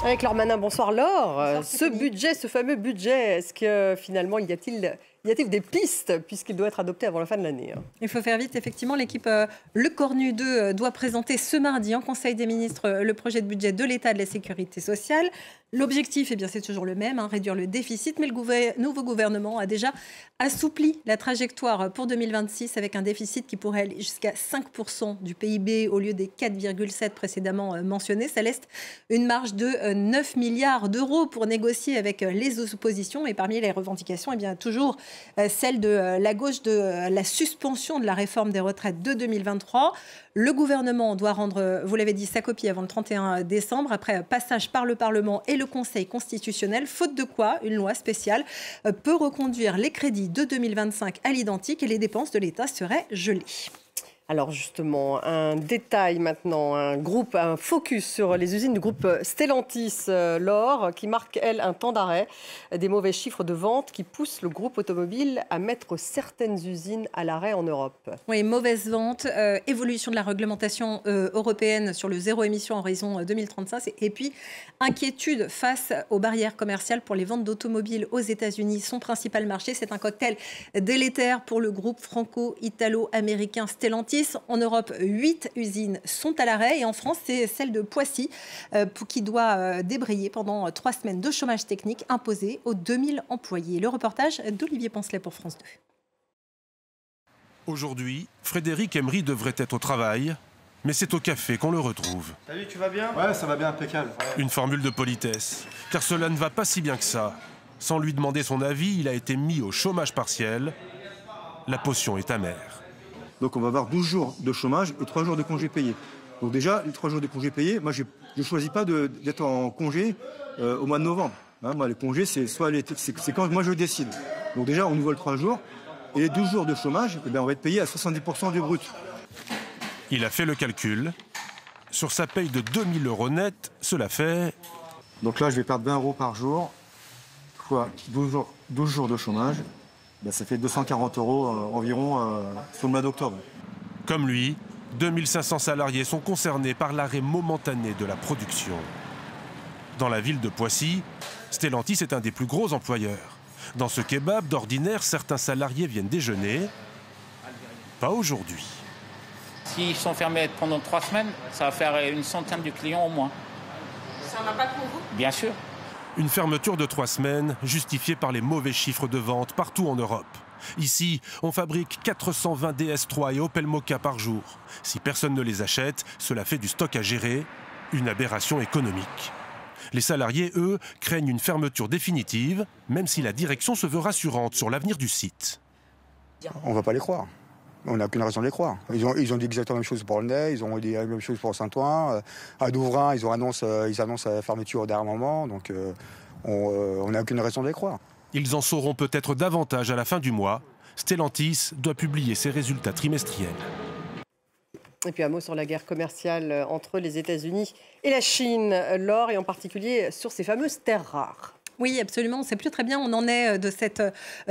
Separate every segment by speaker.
Speaker 1: Avec Laure Manin, bonsoir Laure.
Speaker 2: Bonsoir,
Speaker 1: Ce budget, ce fameux budget, est-ce que finalement y a-t-il des pistes puisqu'il doit être adopté avant la fin de l'année?
Speaker 2: Il faut faire vite, effectivement. L'équipe Le Cornu 2 doit présenter ce mardi en Conseil des ministres le projet de budget de l'État de la Sécurité sociale. L'objectif, eh bien, c'est toujours le même, réduire le déficit, mais le nouveau gouvernement a déjà assoupli la trajectoire pour 2026 avec un déficit qui pourrait aller jusqu'à 5% du PIB au lieu des 4,7 précédemment mentionnés. Ça laisse une marge de 9 milliards d'euros pour négocier avec les oppositions. Et parmi les revendications, eh bien, toujours celle de la gauche de la suspension de la réforme des retraites de 2023. Le gouvernement doit rendre, vous l'avez dit, sa copie avant le 31 décembre, après passage par le Parlement et le Conseil constitutionnel, faute de quoi une loi spéciale peut reconduire les crédits de 2025 à l'identique et les dépenses de l'État seraient gelées.
Speaker 1: Alors justement, un détail maintenant, un focus sur les usines du groupe Stellantis, Laure, qui marque, elle, un temps d'arrêt, des mauvais chiffres de vente qui poussent le groupe automobile à mettre certaines usines à l'arrêt en Europe.
Speaker 2: Oui, mauvaise vente, évolution de la réglementation européenne sur le zéro émission en horizon 2035 et puis inquiétude face aux barrières commerciales pour les ventes d'automobiles aux États-Unis. Son principal marché, c'est un cocktail délétère pour le groupe franco-italo-américain Stellantis. En Europe, 8 usines sont à l'arrêt et en France, c'est celle de Poissy qui doit débrayer pendant 3 semaines de chômage technique imposé aux 2000 employés. Le reportage d'Olivier Poncelet pour France 2.
Speaker 3: Aujourd'hui, Frédéric Emery devrait être au travail, mais c'est au café qu'on le retrouve.
Speaker 4: Salut, tu vas bien?
Speaker 5: Ouais, ça va bien, impeccable.
Speaker 3: Une formule de politesse, car cela ne va pas si bien que ça. Sans lui demander son avis, il a été mis au chômage partiel. La potion est amère.
Speaker 5: Donc on va avoir 12 jours de chômage et 3 jours de congés payés. Donc déjà, les 3 jours de congés payés, moi je ne choisis pas d'être en congé au mois de novembre. Moi les congés, c'est quand moi je décide. Donc déjà, on nous vole 3 jours. Et les 12 jours de chômage, eh bien, on va être payé à 70% du brut.
Speaker 3: Il a fait le calcul. Sur sa paye de 2000 € net, cela fait...
Speaker 5: Donc là, je vais perdre 20 € par jour, fois 12 jours de chômage. Ben, ça fait 240 € environ sur le mois d'octobre.
Speaker 3: Comme lui, 2500 salariés sont concernés par l'arrêt momentané de la production. Dans la ville de Poissy, Stellantis est un des plus gros employeurs. Dans ce kebab, d'ordinaire, certains salariés viennent déjeuner. Pas aujourd'hui.
Speaker 6: S'ils sont fermés pendant 3 semaines, ça va faire une centaine de clients au moins.
Speaker 7: C'est un impact pour vous?
Speaker 6: Bien sûr.
Speaker 3: Une fermeture de 3 semaines, justifiée par les mauvais chiffres de vente partout en Europe. Ici, on fabrique 420 DS3 et Opel Mokka par jour. Si personne ne les achète, cela fait du stock à gérer, une aberration économique. Les salariés, eux, craignent une fermeture définitive, même si la direction se veut rassurante sur l'avenir du site.
Speaker 8: On ne va pas les croire. On n'a aucune raison de les croire. Ils ont dit exactement la même chose pour le Ney, ils ont dit la même chose pour Saint-Ouen. À Douvrin, ils annoncent la fermeture au dernier moment. Donc on n'a aucune raison de les croire.
Speaker 3: Ils en sauront peut-être davantage à la fin du mois. Stellantis doit publier ses résultats trimestriels.
Speaker 1: Et puis un mot sur la guerre commerciale entre les États-Unis et la Chine, Laure, et en particulier sur ces fameuses terres rares.
Speaker 2: Oui, absolument. On ne sait plus très bien où on en est de cette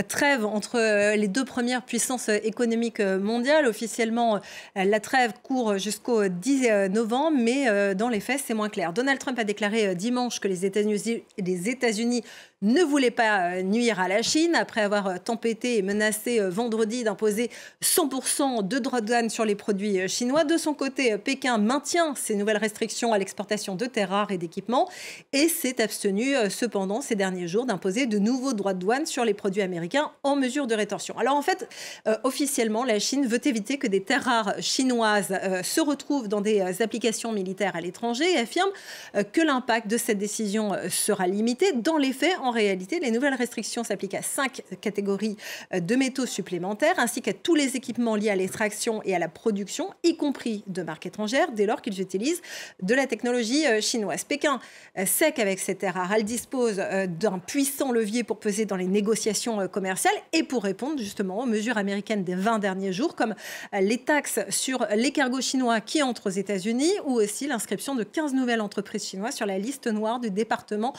Speaker 2: trêve entre les deux premières puissances économiques mondiales. Officiellement, la trêve court jusqu'au 10 novembre, mais dans les faits, c'est moins clair. Donald Trump a déclaré dimanche que les États-Unis ne voulaient pas nuire à la Chine après avoir tempêté et menacé vendredi d'imposer 100% de droits de douane sur les produits chinois. De son côté, Pékin maintient ces nouvelles restrictions à l'exportation de terres rares et d'équipements et s'est abstenu cependant ces derniers jours d'imposer de nouveaux droits de douane sur les produits américains en mesure de rétorsion. Alors en fait, officiellement, la Chine veut éviter que des terres rares chinoises se retrouvent dans des applications militaires à l'étranger et affirme que l'impact de cette décision sera limité. Dans les faits, en réalité, les nouvelles restrictions s'appliquent à 5 catégories de métaux supplémentaires ainsi qu'à tous les équipements liés à l'extraction et à la production, y compris de marques étrangères, dès lors qu'ils utilisent de la technologie chinoise. Pékin sait qu'avec ces terres rares, elle dispose d'un puissant levier pour peser dans les négociations commerciales et pour répondre justement aux mesures américaines des 20 derniers jours, comme les taxes sur les cargos chinois qui entrent aux États-Unis ou aussi l'inscription de 15 nouvelles entreprises chinoises sur la liste noire du département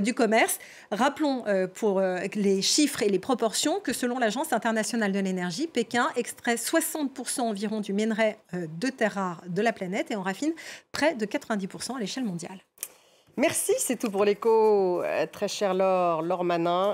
Speaker 2: du commerce. Rappelons pour les chiffres et les proportions que selon l'Agence internationale de l'énergie, Pékin extrait 60% environ du minerai de terres rares de la planète et en raffine près de 90% à l'échelle mondiale.
Speaker 1: Merci, c'est tout pour l'écho. Très cher Laure Manin.